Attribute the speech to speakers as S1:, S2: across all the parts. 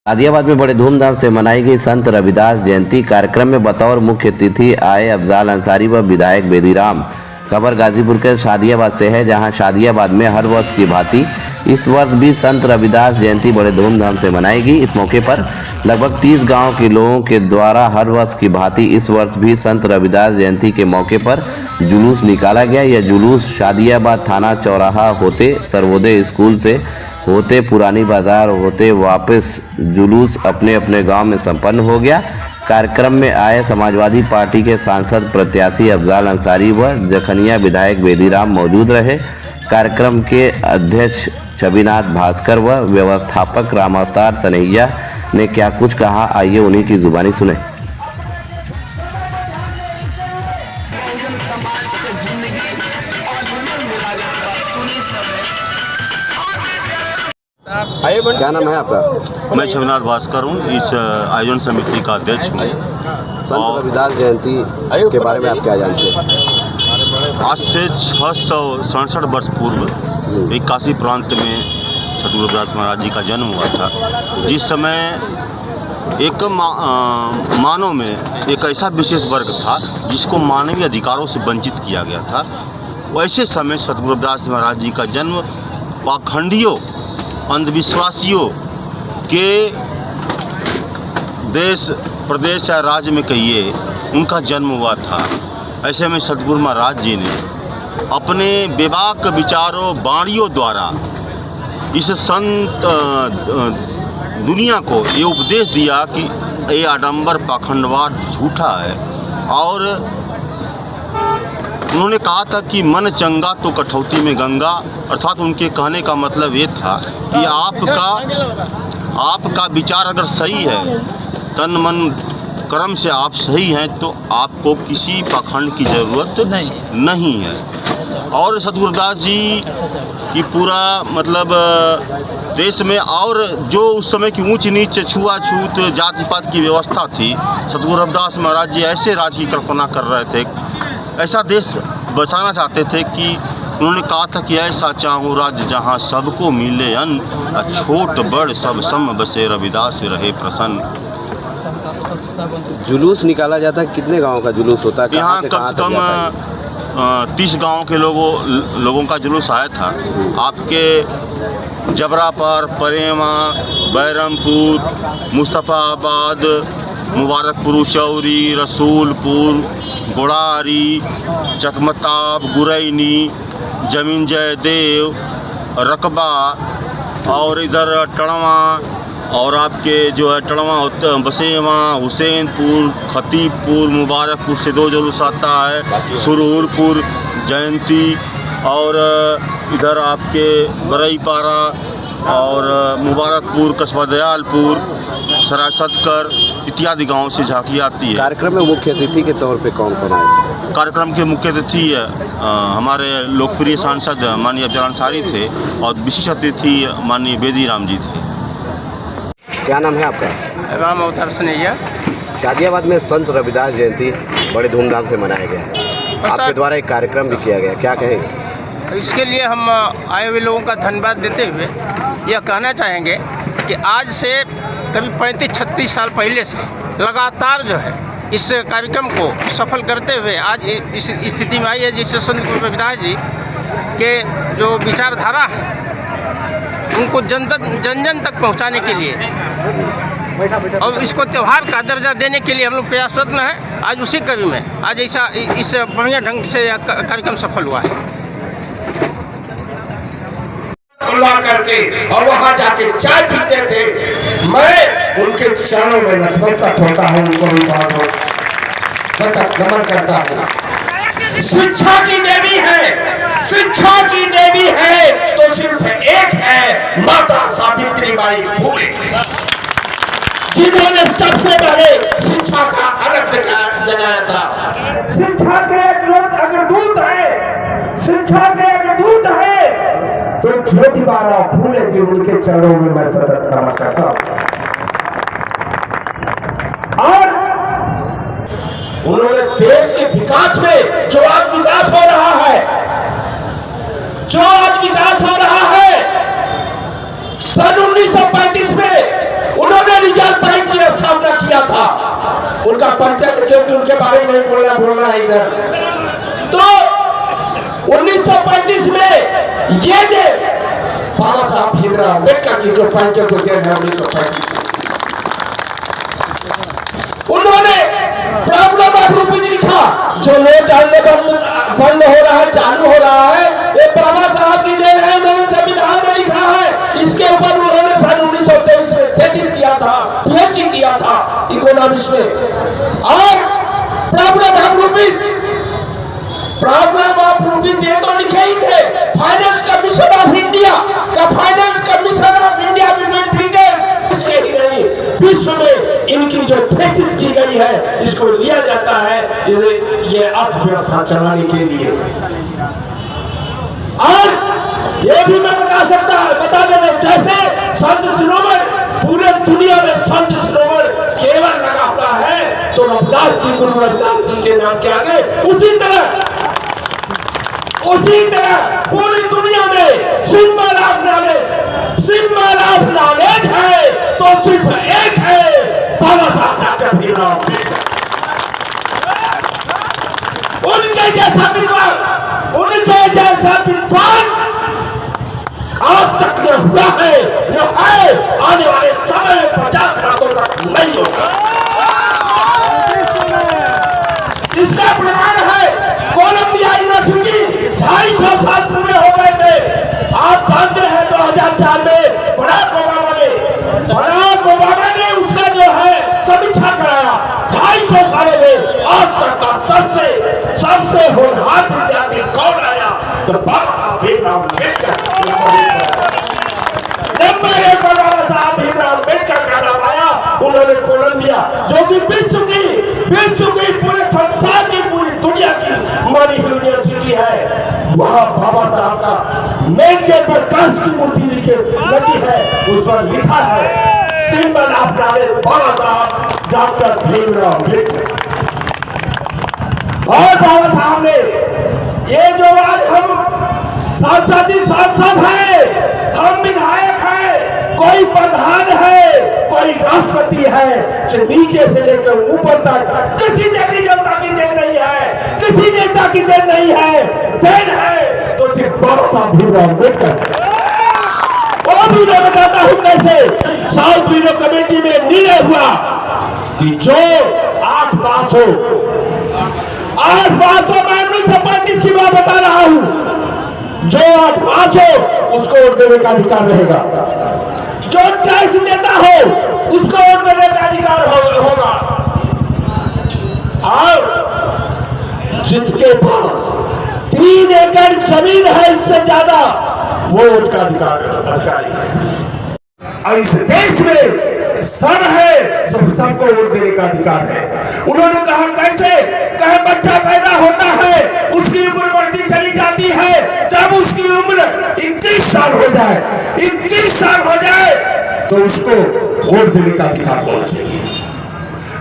S1: गाजियाबाद में बड़े धूमधाम से मनाई गई संत रविदास जयंती। कार्यक्रम में बतौर मुख्य अतिथि आए अफजाल अंसारी व विधायक बेदीराम। खबर गाजीपुर के शादियाबाद से है, जहां शादियाबाद में हर वर्ष की भांति इस वर्ष भी संत रविदास जयंती बड़े धूमधाम से मनाई गई। इस मौके पर लगभग 30 गांव के लोगों के द्वारा हर वर्ष की भांति इस वर्ष भी संत रविदास जयंती के मौके पर जुलूस निकाला गया। यह जुलूस शादियाबाद थाना चौराहा होते सर्वोदय स्कूल से होते पुरानी बाजार होते वापस जुलूस अपने अपने गांव में संपन्न हो गया। कार्यक्रम में आए समाजवादी पार्टी के सांसद प्रत्याशी अफजाल अंसारी व जखनिया विधायक बेदीराम मौजूद रहे। कार्यक्रम के अध्यक्ष छविनाथ भास्कर व व्यवस्थापक रामावतार सनैया ने क्या कुछ कहा, आइए उन्हीं की जुबानी सुने। क्या नाम है आपका?
S2: मैं छविनाथ भास्कर हूँ, इस आयोजन समिति का अध्यक्ष हूँ।
S1: संत रविदास जयंती के बारे में आप क्या जानते हैं?
S2: आज से 667 वर्ष पूर्व एक काशी प्रांत में सतगुरु रविदास महाराज जी का जन्म हुआ था। जिस समय एक मानव में एक ऐसा विशेष वर्ग था जिसको मानवीय अधिकारों से वंचित किया गया था। वैसे समय सतगुरु रविदास महाराज जी का जन्म पाखंडियों, अंधविश्वासियों के देश प्रदेश या राज्य में कहिए उनका जन्म हुआ था। ऐसे में सतगुरु महाराज जी ने अपने बेबाक विचारों वाणियों द्वारा इस संत दुनिया को ये उपदेश दिया कि ये आडंबर पाखंडवाद झूठा है। और उन्होंने कहा था कि मन चंगा तो कठौती में गंगा, अर्थात उनके कहने का मतलब ये था कि आपका विचार अगर सही है, तन मन कर्म से आप सही हैं, तो आपको किसी पाखंड की ज़रूरत नहीं है। और सतगुरु रविदास जी की पूरा मतलब देश में और जो उस समय की ऊंच नीच छुआछूत जाति पात की व्यवस्था थी, सतगुरु रविदास महाराज जी ऐसे राज की कल्पना कर रहे थे, ऐसा देश बचाना चाहते थे कि उन्होंने कहा था कि ऐसा चाहूँ राज्य जहाँ सबको मिले अन्न, छोट बड़ सब सम बसे रविदास रहे प्रसन्न।
S1: जुलूस निकाला जाता है, कितने गांव का जुलूस होता है?
S2: यहाँ कम से कम 30 गांव के लोगों का जुलूस आया था। आपके जबरापर, परेमा, बैरमपुर, मुस्तफ़ाबाद, मुबारकपुर, चौरी, रसूलपुर, गोड़ारी, चकमताब, गुरैनी, जमीन जयदेव, रकबा और इधर टड़वा और आपके जो है टड़वा बसेवा, हुसैनपुर, खतीबपुर, मुबारकपुर से 2 जुलूस आता है, सुरूरपुर, जयंती और इधर आपके बरईपारा और मुबारकपुर, कस्बा दयालपुर, सरासदकर इत्यादि गांवों से झांकी आती है।
S1: कार्यक्रम में मुख्य अतिथि के तौर पे कौन कौन आए?
S2: कार्यक्रम के मुख्य अतिथि हमारे लोकप्रिय सांसद माननीय अफजाल अंसारी थे और विशिष्ट अतिथि माननीय बेदीराम जी थे।
S1: क्या नाम है आपका?
S3: रामावतार सनैया।
S1: शादियाबाद में संत रविदास जयंती बड़े धूमधाम से मनाया गया, आपके द्वारा एक कार्यक्रम भी किया गया, क्या कहेंगे?
S3: इसके लिए हम आए हुए लोगों का धन्यवाद देते हुए यह कहना चाहेंगे कि आज से करीब 35-36 साल पहले से लगातार जो है इस कार्यक्रम को सफल करते हुए आज इस स्थिति में आई है, जिससे संत गुरु रविदास जी के जो विचारधारा है उनको जन जन तक पहुंचाने के लिए और इसको त्यौहार का दर्जा देने के लिए हम लोग प्रयासरत हैं। आज उसी कड़ी में आज ऐसा इस बढ़िया ढंग से कार्यक्रम सफल हुआ है।
S4: खुला करके और वहां जाके चाय पीते थे। मैं उनके चरणों में नतमस्तक होता हूं, उनको भी बहुत सतत नमन करता हूं। शिक्षा की देवी है, शिक्षा की देवी है तो सिर्फ एक है, माता सावित्रीबाई फुले, जिन्होंने सबसे पहले शिक्षा का अलग जगाया था। शिक्षा के अग्रदूत है, शिक्षा के अग्रदूत है तो ज्योतिबा फूले जी, उनके चरणों में मैं सतत नमन करता हूं। और उन्होंने देश के विकास में जो आज विकास हो रहा है, सन 1935 में उन्होंने क्योंकि उनके बारे में नहीं बोलना है इधर। तो 1935 में ये देश बाबा साहब भीमराव अम्बेडकर की जो पंच को देन है 1935 में, उन्होंने प्रॉब्लम ऑफ रूपीज लिखा। जो नोट डालने बंद हो रहा है, चालू हो रहा है, ये बाबा साहब की देन है, उन्होंने संविधान में लिखा है। इसके ऊपर उन्होंने सन 1923 में 33 किया था, पीएचडी किया था इकोनॉमिक्स में। और प्रॉब्लम ऑफ रूपीज ये तो लिखे ही थे। फाइनेंस कमीशन ऑफ इंडिया का finance commission of India between Britain, इसके ही नहीं विश्व में इनकी जो थीसिस की गई है, इसको लिया जाता है ये अर्थव्यवस्था चलाने के लिए। और ये भी मैं बता देना, जैसे संत शिरोमणि पूरे दुनिया में संत शिरोमणि केवल लगाता है तो रविदास जी, गुरु रविदास जी के नाम के आगे, उसी तरह पूरी दुनिया में सिंबल ऑफ नॉलेज है तो सिर्फ एक है, बाबा साहब डॉक्टर भीमराव अम्बेडकर। उनके जैसा विद्वान आज तक न हुआ है, न है, आने वाले समय में 50 सालों तक नहीं होगा। इसका प्रमाण है कोलंबिया यूनिवर्सिटी 250 साल पूरे हो गए थे। आप जानते हैं 2004 में बराक ओबामा ने उसका जो है समीक्षा कराया। 250 सालों में आज तक का सबसे होनहार विद्यार्थी कौन आया? तो बाबा साहब भीमराव अम्बेडकर। नंबर 1 पर बाबा साहब भीमराव अम्बेडकर का नाम आया। उन्होंने कोलंबिया, जो कि विश्व की पूरे संसार की, पूरी दुनिया की मानी यूनिवर्सिटी है, वहां बाबा साहब का मेन गेट पर कांच की मूर्ति लगी है, उस पर लिखा है सिंबल ऑफ नॉलेज, बाबा साहब डॉक्टर भीमराव अम्बेडकर। और बाबा साहब ने ये जो आज हम सांसद हैं, हम विधायक हैं, कोई प्रधान है, कोई राष्ट्रपति है, नीचे से लेकर ऊपर तक किसी जनता की देन नहीं है, किसी नेता की देन नहीं है। देन है तो सिर्फ बाबा साहब भीमराव अम्बेडकर। वो भी मैं बताता हूं कैसे। साउथ ब्यूरो कमेटी में निर्णय हुआ कि जो 8 पास हो, मैं 1935 की बात बता रहा हूं, जो 8 पास हो उसको वोट देने का अधिकार रहेगा, जो टैक्स देता हो उसको वोट देने का अधिकार होगा, और जिसके पास 3 एकड़ जमीन है इससे ज्यादा, वो वोट का अधिकारी है। और इस देश में सब है, सबको वोट देने का अधिकार है। उन्होंने कहा कैसे? कहे बच्चा पैदा होता है, उसकी उम्र बढ़ती चली जाती है, जब उसकी उम्र 21 साल हो जाए, 21 साल हो जाए तो उसको वोट देने का अधिकार होना चाहिए,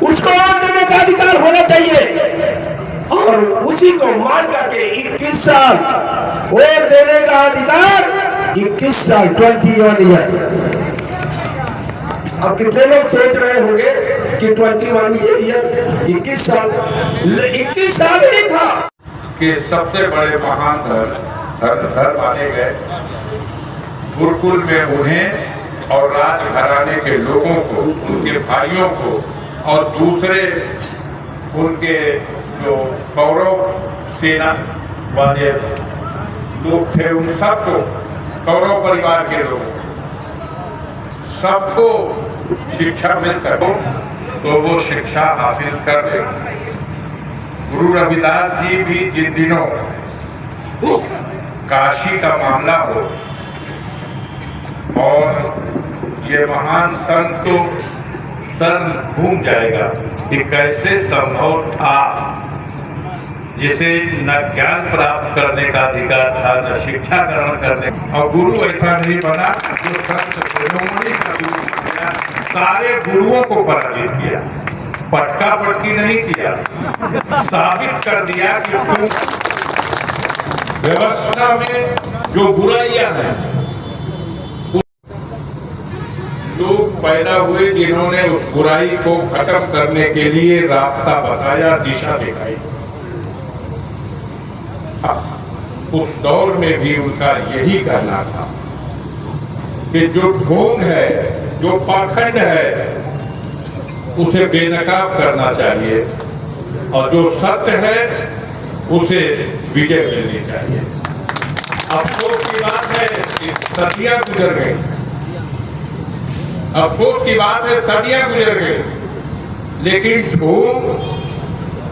S4: उसको वोट देने का अधिकार होना चाहिए। और उसी को मान करके 21 साल वोट देने का अधिकार, 21 साल 21 ईयर। अब कितने लोग सोच रहे होंगे कि 21 ईयर 21 साल ही था
S5: कि सबसे बड़े महान धर्म माने गए। गुरुकुल में उन्हें और राजघराने के लोगों को, उनके भाइयों को और दूसरे उनके जो कौरव सेना वाले लोग थे, उन सबको, कौरव परिवार के लोग सबको शिक्षा मिल सको तो वो शिक्षा हासिल कर ले। गुरु रविदास जी भी जिन दिनों काशी का मामला हो और ये महान संत तो सर घूम जाएगा कि कैसे संभव था, जिसे न ज्ञान प्राप्त करने का अधिकार था, न शिक्षा ग्रहण करने, और गुरु ऐसा नहीं बना जो संत शिरोमणि का गुरु किया, सारे गुरुओं को पराजित किया, पटका पटकी नहीं किया, साबित कर दिया कि व्यवस्था में जो बुराइयां हैं लोग पैदा हुए जिन्होंने उस बुराई को खत्म करने के लिए रास्ता बताया, दिशा दिखाई। उस दौर में भी उनका यही कहना था कि जो ढोंग है, जो पाखंड है, उसे बेनकाब करना चाहिए और जो सत्य है उसे विजय मिलनी चाहिए। अफसोस की बात है कि सदियां गुजर गई, अफसोस की बात है सदियां गुजर गई, लेकिन ढोंग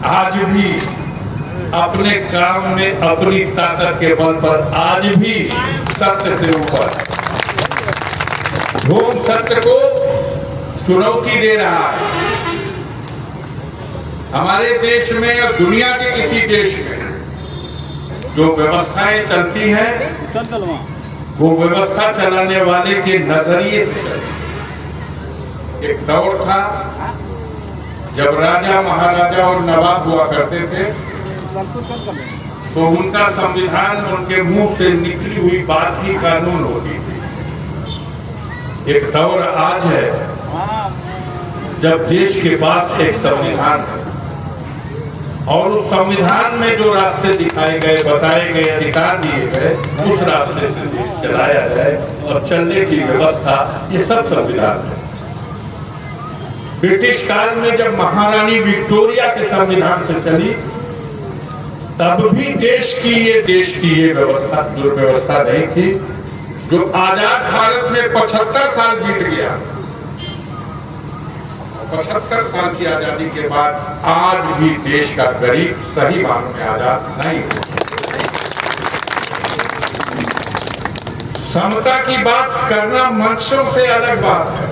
S5: आज भी अपने काम में अपनी ताकत के बल पर आज भी सत्य से ऊपर, ढोंग सत्य को चुनौती दे रहा है। हमारे देश में या दुनिया के किसी देश में जो व्यवस्थाएं चलती हैं, वो व्यवस्था चलाने वाले के नजरिए से चलती। एक दौर था जब राजा महाराजा और नवाब हुआ करते थे, तो उनका संविधान उनके मुंह से निकली हुई बात ही कानून होती थी। एक दौर आज है जब देश के पास एक संविधान है और उस संविधान में जो रास्ते दिखाए गए, बताए गए, अधिकार दिए गए, उस रास्ते से देश चलाया जाए और चलने की व्यवस्था, ये सब संविधान है। ब्रिटिश काल में जब महारानी विक्टोरिया के संविधान से चली, तब भी देश की ये व्यवस्था दुर्व्यवस्था नहीं थी। जो आजाद भारत में 75 साल बीत गया, 75 साल की आजादी के बाद आज भी देश का गरीब सही मानों में आजाद नहीं हुआ। समता की बात करना मंचों से अलग बात है,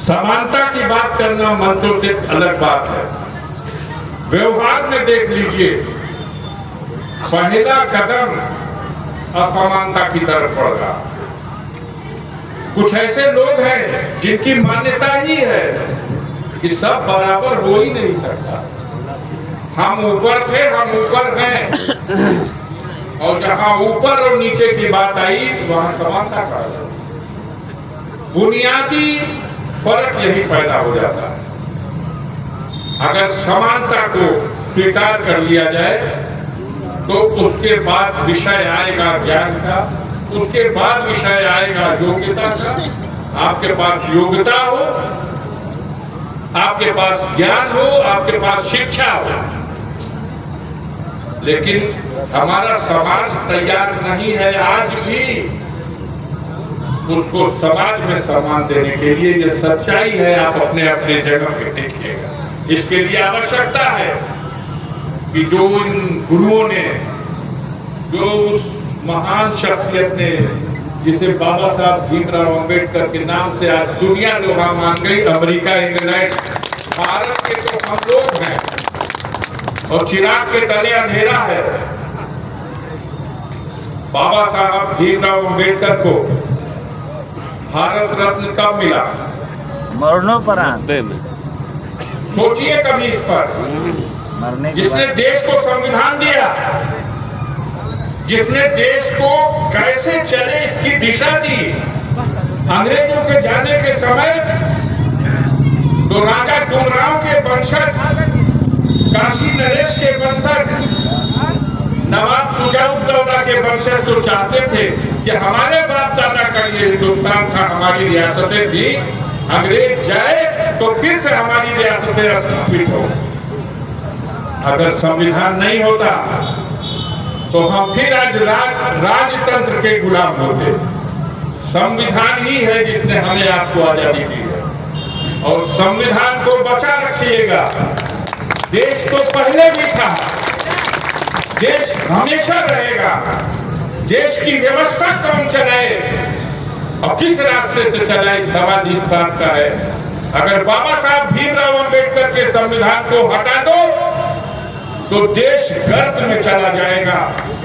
S5: समानता की बात करना मंचों से अलग बात है। व्यवहार में देख लीजिए, पहला कदम असमानता की तरफ बढ़ रहा। कुछ ऐसे लोग हैं जिनकी मान्यता ही है कि सब बराबर हो ही नहीं सकता। हम ऊपर थे, हम ऊपर हैं, और जहां ऊपर और नीचे की बात आई वहां समानता का बुनियादी फर्क यही पैदा हो जाता है। अगर समानता को स्वीकार कर लिया जाए तो उसके बाद विषय आएगा ज्ञान का, उसके बाद विषय आएगा योग्यता का। आपके पास योग्यता हो, आपके पास ज्ञान हो, आपके पास शिक्षा हो, लेकिन हमारा समाज तैयार नहीं है आज भी उसको समाज में सम्मान देने के लिए। ये सच्चाई है, आप अपने अपने जगह पे देखिएगा। इसके लिए आवश्यकता है कि जो इन गुरुओं ने, जो उस महान शख्सियत ने जिसे बाबा साहब भीमराव अंबेडकर के नाम से आज दुनिया लोहा मान गई, अमेरिका, इंग्लैंड, भारत के तो हम लोग हैं और चिराग के तले अंधेरा है। बाबा साहब भीमराव अंबेडकर को भारत रत्न कब मिला?
S6: मरणोपरांत।
S5: सोचिए कभी इस पर। जिसने देश को संविधान दिया, जिसने देश को कैसे चले इसकी दिशा दी। अंग्रेजों के जाने के समय तो राजा डुमराव के वंशज, काशी नरेश के वंशज, नवाब शुजाउद्दौला के वंशज तो चाहते थे कि हमारे बाप दादा का ये हिंदुस्तान था, हमारी रियासतें थी, अंग्रेज जाए तो फिर से हमारी रियासतें स्थापित हो। अगर संविधान नहीं होता तो हम फिर आज राजतंत्र के गुलाम होते। संविधान ही है जिसने हमें आपको आजादी दी है और संविधान को बचा रखिएगा। देश तो पहले भी था, देश हमेशा रहेगा। देश की व्यवस्था कौन चलाए और किस रास्ते से चलाए, सवाल इस बात का है। अगर बाबा साहब भीमराव अंबेडकर के संविधान को हटा दो तो देश गर्त में चला जाएगा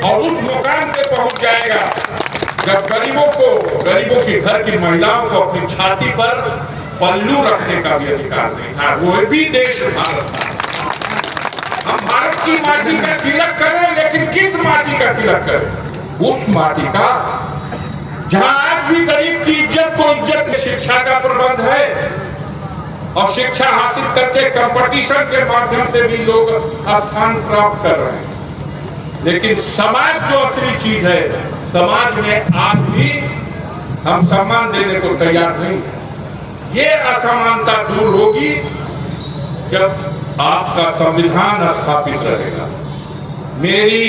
S5: और उस मुकाम पे पहुंच जाएगा जब गरीबों की घर की महिलाओं को अपनी छाती पर पल्लू रखने का भी अधिकार नहीं था। वो भी देश भारत था। हम भारत की माटी का तिलक करें, लेकिन किस माटी का तिलक करें? उस माटी का जहां आज भी गरीब की इज्जत को इज्जत, शिक्षा का प्रबंध है और शिक्षा हासिल करके कंपटीशन के माध्यम से भी लोग स्थान प्राप्त कर रहे हैं। लेकिन समाज जो असली चीज है, समाज में आज भी हम सम्मान देने को तैयार नहीं है। ये असमानता दूर होगी जब आपका संविधान स्थापित रहेगा। मेरी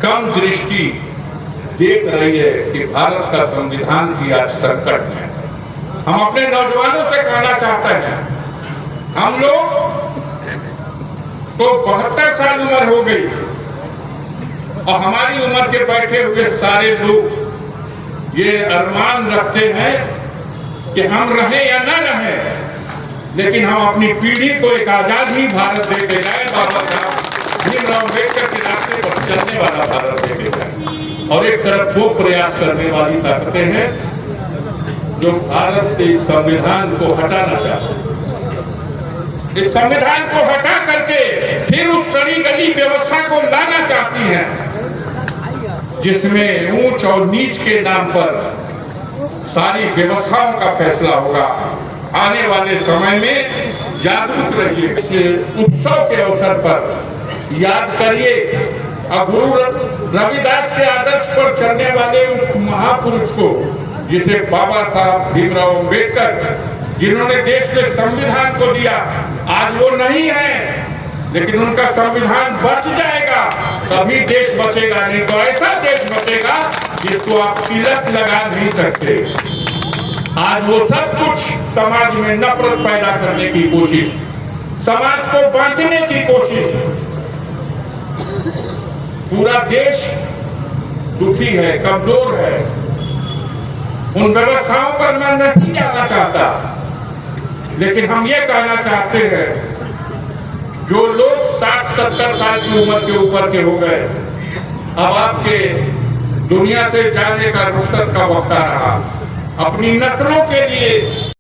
S5: कम दृष्टि देख रही है कि भारत का संविधान भी आज संकट में है। हम अपने नौजवानों से कहना चाहते हैं, हम लोग तो 72 साल उम्र हो गई और हमारी उम्र के बैठे हुए सारे लोग ये अरमान रखते हैं कि हम रहे या ना रहे, लेकिन हम अपनी पीढ़ी को एक आजाद ही भारत दे के जाए, बाबा साहब भीमराव अम्बेडकर के रास्ते पर चलने वाला भारत दे के जाए। और एक तरफ वो प्रयास करने वाली ताकतें हैं जो भारत से इस संविधान को हटाना चाहते हैं, इस संविधान को हटा करके फिर उस सड़ी गली व्यवस्था को लाना चाहती हैं जिसमें ऊंच और नीच के नाम पर सारी व्यवस्थाओं का फैसला होगा। आने वाले समय में जागरूक रहिए। इस उत्सव के अवसर पर याद करिए गुरु रविदास के आदर्श पर चलने वाले उस महापुरुष को जिसे बाबा साहब भीमराव अम्बेडकर, जिन्होंने देश के संविधान को दिया। आज वो नहीं है, लेकिन उनका संविधान बच जाएगा तभी देश बचेगा, नहीं तो ऐसा देश बचेगा जिसको आप तिलक लगा नहीं सकते। आज वो सब कुछ समाज में नफरत पैदा करने की कोशिश, समाज को बांटने की कोशिश। पूरा देश दुखी है, कमजोर है। उन व्यवस्थाओं पर मैं नहीं जाना चाहता, लेकिन हम ये कहना चाहते हैं जो लोग 60-70 साल की उम्र के ऊपर के हो गए, अब आपके दुनिया से जाने का रुखसत का वक्त आ रहा। अपनी नस्लों के लिए